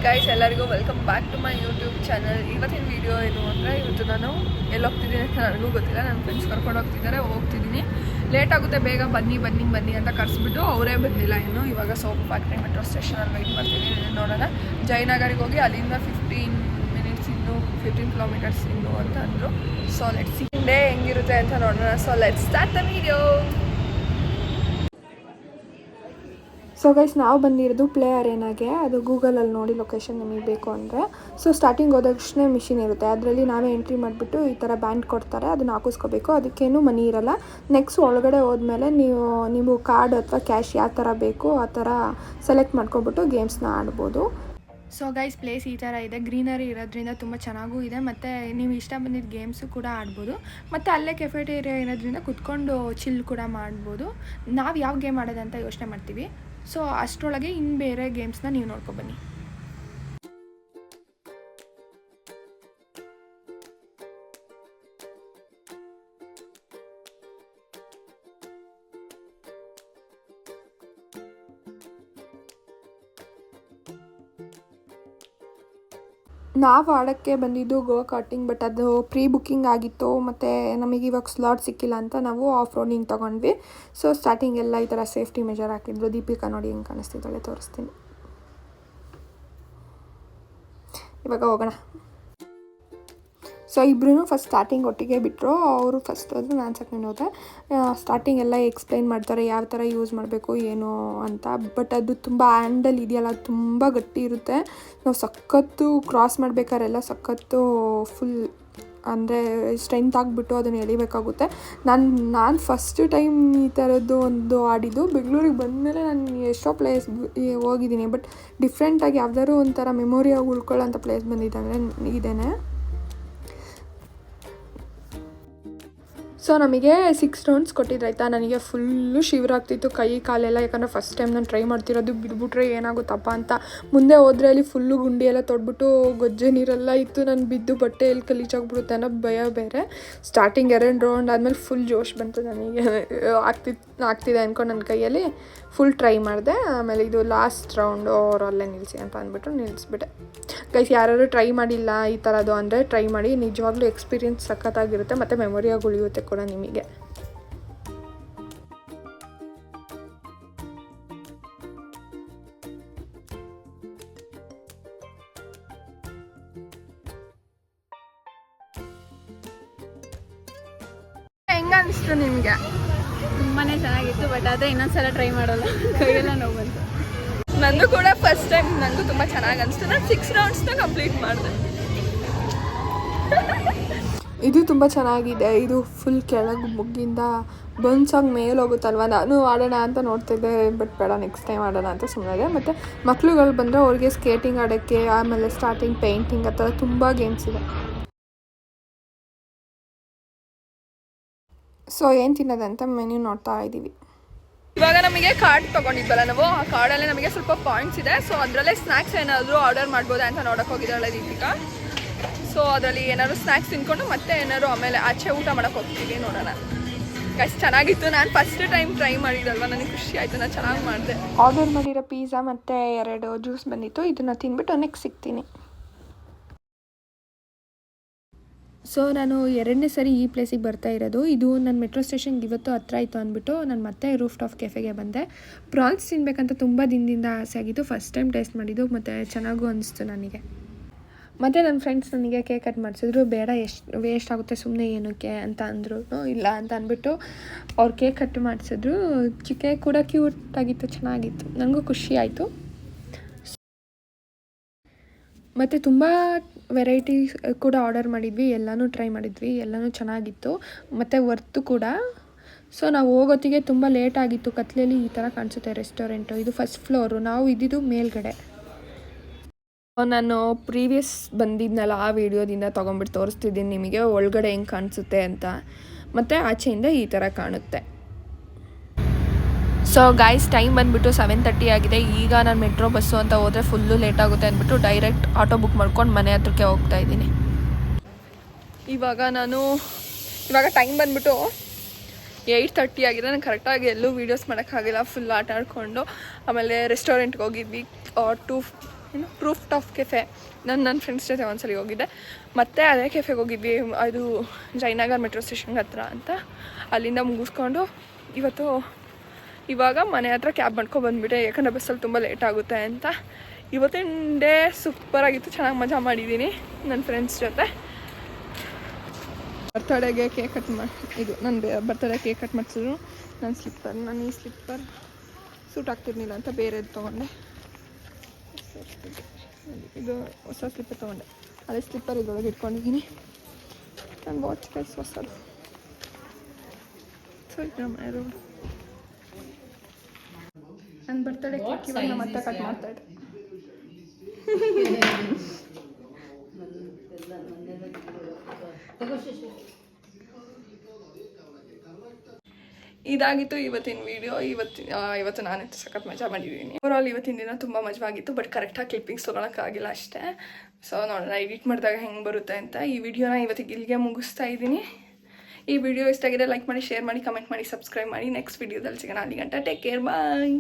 Guys, ಎಲ್ಲರಿಗೂ welcome back to my YouTube channel. ಇವತ್ತಿನ video ಏನು ಅಂದರೆ, ಇವತ್ತು ನಾನು ಎಲ್ಲಿ ಹೋಗ್ತಿದ್ದೀನಿ ಅಂತ ನನಗೂ ಗೊತ್ತಿಲ್ಲ. ನನ್ನ ಫ್ರೆಂಡ್ಸ್ ಕರ್ಕೊಂಡು ಹೋಗ್ತಿದ್ದೀನಿ. ಲೇಟ್ ಆಗುತ್ತೆ, ಬೇಗ ಬನ್ನಿ ಅಂತ ಕರೆಸ್ಬಿಟ್ಟು ಅವರೇ ಬಂದಿಲ್ಲ ಇನ್ನು. ಇವಾಗ ಸೋಪ್ ಫ್ಯಾಕ್ಟ್ರಿ ಮೆಟ್ರೋ ಸ್ಟೇಷನಲ್ಲಿ ವೆಯ್ಟ್ ಮಾಡ್ತೀನಿ. ನೋಡೋಣ, ಜಯನಗರಿಗೆ ಹೋಗಿ ಅಲ್ಲಿಂದ 15 ಕಿಲೋಮೀಟರ್ಸ್ ಇನ್ನು ಅಂತ ಅಂದರು. ಸೊ ಲೆಟ್ಸ್ ಸಿ ಡೇ ಹೆಂಗಿರುತ್ತೆ ಅಂತ ನೋಡೋಣ. So let's start the video. So guys, ನಾವು ಬಂದಿರೋದು ಪ್ಲೇ ಅರೇನಾಗೆ. ಅದು ಗೂಗಲಲ್ಲಿ ನೋಡಿ ಲೊಕೇಶನ್ ನಿಮಗೆ ಬೇಕು ಅಂದರೆ. ಸೊ ಸ್ಟಾರ್ಟಿಂಗ್ ಹೋದ ತಕ್ಷಣ ಮಿಷಿನ್ ಇರುತ್ತೆ, ಅದರಲ್ಲಿ ನಾವೇ ಎಂಟ್ರಿ ಮಾಡಿಬಿಟ್ಟು ಈ ಥರ ಬ್ಯಾಂಡ್ ಕೊಡ್ತಾರೆ, ಅದನ್ನು ಹಾಕಿಸ್ಕೋಬೇಕು. ಅದಕ್ಕೇನು ಮನಿ ಇರಲ್ಲ. ನೆಕ್ಸ್ಟ್ ಒಳಗಡೆ ಹೋದ್ಮೇಲೆ ನೀವು ಕಾರ್ಡ್ ಅಥವಾ ಕ್ಯಾಶ್ ಯಾವ ಥರ ಬೇಕು ಆ ಥರ ಸೆಲೆಕ್ಟ್ ಮಾಡ್ಕೊಬಿಟ್ಟು ಗೇಮ್ಸ್ನ ಆಡ್ಬೋದು. ಸೊ ಗೈಸ್, ಪ್ಲೇಸ್ ಈ ಥರ ಇದೆ. ಗ್ರೀನರಿ ಇರೋದ್ರಿಂದ ತುಂಬ ಚೆನ್ನಾಗೂ ಇದೆ, ಮತ್ತು ನೀವು ಇಷ್ಟ ಬಂದಿದ್ದ ಗೇಮ್ಸು ಕೂಡ ಆಡ್ಬೋದು. ಮತ್ತು ಅಲ್ಲೇ ಕೆಫೆಟೇರಿಯಾ ಇರೋದ್ರಿಂದ ಕುತ್ಕೊಂಡು ಚಿಲ್ ಕೂಡ ಮಾಡ್ಬೋದು. ನಾವು ಯಾವ ಗೇಮ್ ಆಡೋದಂತ ಯೋಚನೆ ಮಾಡ್ತೀವಿ. ಸೊ ಅಷ್ಟರೊಳಗೆ ಇನ್ನು ಬೇರೆ ಗೇಮ್ಸ್ನ ನೀವು ನೋಡ್ಕೊಬನ್ನಿ. ನಾವು ಆಡೋಕ್ಕೆ ಬಂದಿದ್ದು ಗೋ ಕಾರ್ಟಿಂಗ್, ಬಟ್ ಅದು ಪ್ರೀ ಬುಕ್ಕಿಂಗ್ ಆಗಿತ್ತು. ಮತ್ತು ನಮಗೆ ಇವಾಗ ಸ್ಲಾಟ್ ಸಿಕ್ಕಿಲ್ಲ ಅಂತ ನಾವು ಆಫ್ ರೋಡಿಂಗ್ ತೊಗೊಂಡ್ವಿ. ಸೊ ಸ್ಟಾರ್ಟಿಂಗ್ ಎಲ್ಲ ಈ ಥರ ಸೇಫ್ಟಿ ಮೆಜರ್ ಹಾಕಿದ್ರು. ದೀಪಿಕಾ ನೋಡಿ ಹೆಂಗೆ ಕಾಣಿಸ್ತಿದ್ದಾಳೆ, ತೋರಿಸ್ತೀನಿ. ಇವಾಗ ಹೋಗೋಣ. ಸೊ ಇಬ್ಬರೂ ಫಸ್ಟ್ ಸ್ಟಾರ್ಟಿಂಗ್ ಒಟ್ಟಿಗೆ ಬಿಟ್ಟರು. ಅವರು ಫಸ್ಟ್ ಹೋದ್ರೆ ನಾನು ಸೆಕೆಂಡ್ ಹೋದೆ. ಸ್ಟಾರ್ಟಿಂಗ್ ಎಲ್ಲ ಎಕ್ಸ್ಪ್ಲೈನ್ ಮಾಡ್ತಾರೆ ಯಾವ ಥರ ಯೂಸ್ ಮಾಡಬೇಕು ಏನು ಅಂತ. ಬಟ್ ಅದು ತುಂಬ ಹ್ಯಾಂಡಲ್ ಇದೆಯಲ್ಲ, ಅದು ತುಂಬ ಗಟ್ಟಿ ಇರುತ್ತೆ. ನಾವು ಸಖತ್ತು ಕ್ರಾಸ್ ಮಾಡಬೇಕಾರೆಲ್ಲ ಸಖತ್ತು ಫುಲ್ ಅಂದರೆ ಸ್ಟ್ರೆಂತ್ ಆಗಿಬಿಟ್ಟು ಅದನ್ನು ಎಳಿಬೇಕಾಗುತ್ತೆ. ನಾನು ಫಸ್ಟ್ ಟೈಮ್ ಈ ಥರದ್ದು ಒಂದು ಆಡಿದ್ದು. ಬೆಂಗಳೂರಿಗೆ ಬಂದಮೇಲೆ ನಾನು ಎಷ್ಟೋ ಪ್ಲೇಸ್ ಹೋಗಿದ್ದೀನಿ, ಬಟ್ ಡಿಫ್ರೆಂಟಾಗಿ ಯಾವ್ದಾದ್ರು ಒಂಥರ ಮೆಮೊರಿಯಾಗಿ ಉಳ್ಕೊಳ್ಳೋಂಥ ಪ್ಲೇಸ್ ಬಂದಿದ್ದಾವೆ ಇದೇನೆ. ಸೊ ನಮಗೆ 6 ರೌಂಡ್ಸ್ ಕೊಟ್ಟಿದ್ರಾಯ್ತಾ. ನನಗೆ ಫುಲ್ಲು ಶಿವರಾಗ್ತಿತ್ತು ಕೈ ಕಾಲೆಲ್ಲ, ಯಾಕಂದರೆ ಫಸ್ಟ್ ಟೈಮ್ ನಾನು ಟ್ರೈ ಮಾಡ್ತಿರೋದು. ಬಿದ್ದುಬಿಟ್ರೆ ಏನಾಗುತ್ತಪ್ಪ ಅಂತ. ಮುಂದೆ ಹೋದ್ರೆ ಅಲ್ಲಿ ಫುಲ್ಲು ಗುಂಡಿ ಎಲ್ಲ ತೊಡ್ಬಿಟ್ಟು ಗೊಜ್ಜೆ ನೀರೆಲ್ಲ ಇತ್ತು. ನಾನು ಬಿದ್ದು ಬಟ್ಟೆ ಎಲ್ಲಿ ಗಲೀಜಾಗ್ಬಿಡುತ್ತೆ ಅನ್ನೋ ಭಯ ಬೇರೆ. ಸ್ಟಾರ್ಟಿಂಗ್ 2 ರೌಂಡ್ ಆದಮೇಲೆ ಫುಲ್ ಜೋಶ್ ಬಂತು ನನಗೆ. ಆಗ್ತಿದೆ ಅಂದ್ಕೊಂಡು ನನ್ನ ಕೈಯಲ್ಲಿ ಫುಲ್ ಟ್ರೈ ಮಾಡಿದೆ. ಆಮೇಲೆ ಇದು ಲಾಸ್ಟ್ ರೌಂಡು ಅವರು ಅಲ್ಲೇ ನಿಲ್ಲಿಸಿ ಅಂತ ಅಂದ್ಬಿಟ್ಟು ನಿಲ್ಲಿಸ್ಬಿಟ್ಟೆ. ಗೈಸ್, ಯಾರು ಟ್ರೈ ಮಾಡಿಲ್ಲ ಈ ಥರದ್ದು ಅಂದರೆ ಟ್ರೈ ಮಾಡಿ. ನಿಜವಾಗ್ಲೂ ಎಕ್ಸ್ಪೀರಿಯನ್ಸ್ ಸಖತ್ತಾಗಿರುತ್ತೆ ಮತ್ತು ಮೆಮೊರಿಯಾಗಿ ಉಳಿಯುತ್ತೆ ಕೂಡ ನಿಮಗೆ. ಹೆಂಗೆ ಅನಿಸ್ತು ನಿಮಗೆ? ತುಂಬಾ ಚೆನ್ನಾಗಿತ್ತು, ಬಟ್ ಅದೇ ಇನ್ನೊಂದ್ಸಲ ಟ್ರೈ ಮಾಡೋಲ್ಲ, ಕೈಯೆಲ್ಲ ನೋವು ಬಂತು. ನಂದು ಕೂಡ ಫಸ್ಟ್ ಟೈಮ್, ನನಗೂ ತುಂಬ ಚೆನ್ನಾಗಿ ಅನಿಸ್ತು. ನಾನು 6 ರೌಂಡ್ಸ್ನ ಕಂಪ್ಲೀಟ್ ಮಾಡಿದೆ. ಇದು ತುಂಬ ಚೆನ್ನಾಗಿದೆ. ಇದು ಫುಲ್ ಕೆಳಗೆ ಮುಗ್ಗಿಂದ ಬನ್ಸಾಗಿ ಮೇಲೆ ಹೋಗುತ್ತಲ್ವ. ನಾನು ಆಡೋಣ ಅಂತ ನೋಡ್ತಿದ್ದೆ, ಬಟ್ ಬೇಡ ನೆಕ್ಸ್ಟ್ ಟೈಮ್ ಆಡೋಣ ಅಂತ ಸುಮ್ಮನೆ. ಮತ್ತು ಮಕ್ಳುಗಳು ಬಂದರೆ ಅವ್ರಿಗೆ ಸ್ಕೇಟಿಂಗ್ ಆಡೋಕ್ಕೆ, ಆಮೇಲೆ ಸ್ಟಾರ್ಟಿಂಗ್ ಪೇಂಟಿಂಗ್ ಆ ಥರ ತುಂಬ ಗೇಮ್ಸ್ ಇದೆ. ಸೊ ಏನು ತಿನ್ನೋದಂತ ಮೆನ್ಯೂ ನೋಡ್ತಾ ಇದ್ದೀವಿ. ಇವಾಗ ನಮಗೆ ಕಾರ್ಡ್ ತೊಗೊಂಡಿದ್ವಲ್ಲ ನಾವು, ಆ ಕಾರ್ಡಲ್ಲೇ ನಮಗೆ ಸ್ವಲ್ಪ ಪಾಯಿಂಟ್ಸ್ ಇದೆ. ಸೊ ಅದರಲ್ಲೇ ಸ್ನ್ಯಾಕ್ಸ್ ಏನಾದರೂ ಆರ್ಡರ್ ಮಾಡ್ಬೋದಾ ಅಂತ ನೋಡೋಕೆ ಹೋಗಿದ್ದಾಳೆ ದೀಪಿಕಾ. ಸೊ ಅದರಲ್ಲಿ ಏನಾದ್ರು ಸ್ನ್ಯಾಕ್ಸ್ ತಿನ್ಕೊಂಡು ಮತ್ತೆ ಏನಾದ್ರು ಆಮೇಲೆ ಆಚೆ ಊಟ ಮಾಡೋಕೆ ಹೋಗ್ತೀವಿ. ನೋಡೋಣ. ಅಷ್ಟು ಚೆನ್ನಾಗಿತ್ತು. ನಾನು ಫಸ್ಟ್ ಟೈಮ್ ಟ್ರೈ ಮಾಡಿದಲ್ವ, ನನಗೆ ಖುಷಿ ಆಯಿತು. ನಾನು ಚೆನ್ನಾಗಿ ಮಾಡಿದೆ. ಆರ್ಡರ್ ಮಾಡಿರೋ ಪಿಜ್ಜಾ ಮತ್ತು 2 ಜ್ಯೂಸ್ ಬಂದಿತ್ತು. ಇದನ್ನು ತಿಂದ್ಬಿಟ್ಟು ನೆಕ್ಸ್ಟ್ ಸಿಗ್ತೀನಿ. ಸೊ ನಾನು 2ನೇ ಸರಿ ಈ ಪ್ಲೇಸಿಗೆ ಬರ್ತಾ ಇರೋದು. ಇದು ನನ್ನ ಮೆಟ್ರೋ ಸ್ಟೇಷನ್ಗೆ ಇವತ್ತು ಹತ್ರ ಆಯಿತು ಅಂದ್ಬಿಟ್ಟು ನಾನು ಮತ್ತೆ ರೂಫ್ ಟಾಪ್ ಕೆಫೆಗೆ ಬಂದೆ. ಪ್ರಾನ್ಸ್ ತಿನ್ನಬೇಕಂತ ತುಂಬ ದಿನದಿಂದ ಆಸೆ ಆಗಿತ್ತು. ಫಸ್ಟ್ ಟೈಮ್ ಟೇಸ್ಟ್ ಮಾಡಿದ್ದು ಮತ್ತು ಚೆನ್ನಾಗೂ ಅನಿಸ್ತು ನನಗೆ. ಮತ್ತು ನನ್ನ ಫ್ರೆಂಡ್ಸ್ ನನಗೆ ಕೇಕ್ ಕಟ್ ಮಾಡಿಸಿದ್ರು. ಬೇಡ, ಎಷ್ಟು ವೇಸ್ಟ್ ಆಗುತ್ತೆ ಸುಮ್ಮನೆ ಏನಕ್ಕೆ ಅಂತ ಅಂದರು. ಇಲ್ಲ ಅಂತ ಅಂದ್ಬಿಟ್ಟು ಅವ್ರು ಕೇಕ್ ಕಟ್ ಮಾಡಿಸಿದ್ರು. ಕೇಕ್ ಕೂಡ ಕ್ಯೂಟಾಗಿತ್ತು, ಚೆನ್ನಾಗಿತ್ತು. ನನಗೂ ಖುಷಿ ಆಯಿತು. ಮತ್ತು ತುಂಬ ವೆರೈಟೀಸ್ ಕೂಡ ಆರ್ಡರ್ ಮಾಡಿದ್ವಿ. ಎಲ್ಲನೂ ಟ್ರೈ ಮಾಡಿದ್ವಿ, ಎಲ್ಲನೂ ಚೆನ್ನಾಗಿತ್ತು ಮತ್ತು ವರ್ತು ಕೂಡ. ಸೊ ನಾವು ಹೋಗೋತ್ತಿಗೆ ತುಂಬ ಲೇಟ್ ಆಗಿತ್ತು. ಕತ್ಲೆಯಲ್ಲಿ ಈ ಥರ ಕಾಣಿಸುತ್ತೆ ರೆಸ್ಟೋರೆಂಟು. ಇದು ಫಸ್ಟ್ ಫ್ಲೋರು, ನಾವು ಇದ್ದಿದ್ದು ಮೇಲ್ಗಡೆ. ನಾನು ಪ್ರೀವಿಯಸ್ ಬಂದಿದ್ನಲ್ಲ, ಆ ವಿಡಿಯೋದಿಂದ ತೊಗೊಂಡ್ಬಿಟ್ಟು ತೋರಿಸ್ತಿದ್ದೀನಿ ನಿಮಗೆ ಒಳಗಡೆ ಹೆಂಗೆ ಕಾಣಿಸುತ್ತೆ ಅಂತ. ಮತ್ತು ಆಚೆಯಿಂದ ಈ ಥರ ಕಾಣುತ್ತೆ. ಸೊ ಗೈಸ್, ಟೈಮ್ ಬಂದುಬಿಟ್ಟು 7:30 ಆಗಿದೆ. ಈಗ ನಾನು ಮೆಟ್ರೋ ಬಸ್ಸು ಅಂತ ಹೋದರೆ ಫುಲ್ಲು ಲೇಟ್ ಆಗುತ್ತೆ ಅಂದ್ಬಿಟ್ಟು ಡೈರೆಕ್ಟ್ ಆಟೋ ಬುಕ್ ಮಾಡ್ಕೊಂಡು ಮನೆ ಹತ್ರಕ್ಕೆ ಹೋಗ್ತಾ ಇದ್ದೀನಿ. ಇವಾಗ ಟೈಮ್ ಬಂದುಬಿಟ್ಟು 8:30 ಆಗಿದೆ. ನಾನು ಕರೆಕ್ಟಾಗಿ ಎಲ್ಲೂ ವೀಡಿಯೋಸ್ ಮಾಡೋಕ್ಕಾಗಿಲ್ಲ, ಫುಲ್ ಆಟ ಆಡಿಕೊಂಡು. ಆಮೇಲೆ ರೆಸ್ಟೋರೆಂಟ್ಗೆ ಹೋಗಿದ್ವಿ. ಏನು ರೂಫ್ ಟಾಪ್ ಕೆಫೆ. ನನ್ನ ಫ್ರೆಂಡ್ಸ್ ಜೊತೆ ಒಂದ್ಸಲ ಹೋಗಿದ್ದೆ, ಮತ್ತೆ ಅದೇ ಕೆಫೆಗೆ ಹೋಗಿದ್ವಿ. ಅದು ಜಯನಗರ್ ಮೆಟ್ರೋ ಸ್ಟೇಷನ್ಗೆ ಹತ್ರ ಅಂತ. ಅಲ್ಲಿಂದ ಮುಗಿಸ್ಕೊಂಡು ಇವಾಗ ಮನೆ ಹತ್ರ ಕ್ಯಾಬ್ ಮಾಡ್ಕೊಂಡು ಬಂದುಬಿಟ್ಟೆ, ಯಾಕಂದರೆ ಬಸ್ಸಲ್ಲಿ ತುಂಬ ಲೇಟ್ ಆಗುತ್ತೆ ಅಂತ. ಇವತ್ತಿನ ಡೇ ಸೂಪರಾಗಿತ್ತು, ಚೆನ್ನಾಗಿ ಮಜಾ ಮಾಡಿದ್ದೀನಿ ನನ್ನ ಫ್ರೆಂಡ್ಸ್ ಜೊತೆ. ಬರ್ತಡೇಗೆ ಕೇಕ್ ಕಟ್ ಇದು ನನ್ನ ಬರ್ತಡೇ ಕೇಕ್ ಕಟ್ ಮಾಡಿಸಿದ್ರು. ನನ್ನ ಈ ಸ್ಲಿಪ್ಪರ್ ಸೂಟ್ ಆಗ್ತಿರ್ಲಿಲ್ಲ ಅಂತ ಬೇರೆದು ತೊಗೊಂಡೆ. ಇದು ಹೊಸ ಸ್ಲಿಪ್ಪರ್ ತೊಗೊಂಡೆ, ಅದೇ ಸ್ಲಿಪ್ಪರ್ ಇದರೊಳಗೆ ಇಟ್ಕೊಂಡಿದ್ದೀನಿ. ನನ್ನ ವಾಚ್ ಕೈಸ್ ಹೊಸದು. ಸೊ ಇದು ನನ್ನ ಬರ್ತಡೇ ಕೇಕ್ ಇವಾಗ ಮತ್ತೆ ಕಟ್ ಮಾಡ್ತಾಯಿದ್ದೆ. ಇದಾಗಿತ್ತು ಇವತ್ತಿನ ವಿಡಿಯೋ. ಇವತ್ತು ನಾನಂತೂ ಸಖತ್ ಮಜಾ ಮಾಡಿದ್ದೀನಿ. ಓವರಾಲ್ ಇವತ್ತಿನ ದಿನ ತುಂಬ ಮಜವಾಗಿತ್ತು, ಬಟ್ ಕರೆಕ್ಟಾಗಿ ಕ್ಲಿಪ್ಪಿಂಗ್ಸ್ ತೊಗೊಳಕ್ಕಾಗಿಲ್ಲ ಅಷ್ಟೇ. ಸೊ ನೋಡೋಣ ಎಡಿಟ್ ಮಾಡಿದಾಗ ಹೆಂಗೆ ಬರುತ್ತೆ ಅಂತ. ಈ ವಿಡಿಯೋನ ಇವತ್ತಿಗೆ ಇಲ್ಲಿಗೆ ಮುಗಿಸ್ತಾ ಇದ್ದೀನಿ. ಈ ವಿಡಿಯೋ ಇಷ್ಟ ಆಗಿದೆ ಲೈಕ್ ಮಾಡಿ, ಶೇರ್ ಮಾಡಿ, ಕಮೆಂಟ್ ಮಾಡಿ, ಸಬ್ಸ್ಕ್ರೈಬ್ ಮಾಡಿ. ನೆಕ್ಸ್ಟ್ ವಿಡಿಯೋದಲ್ಲಿ ಸಿಗೋಣ. ಅಲ್ಲಿ ಗಂಟ ಟೇಕ್ ಕೇರ್, ಬಾಯ್.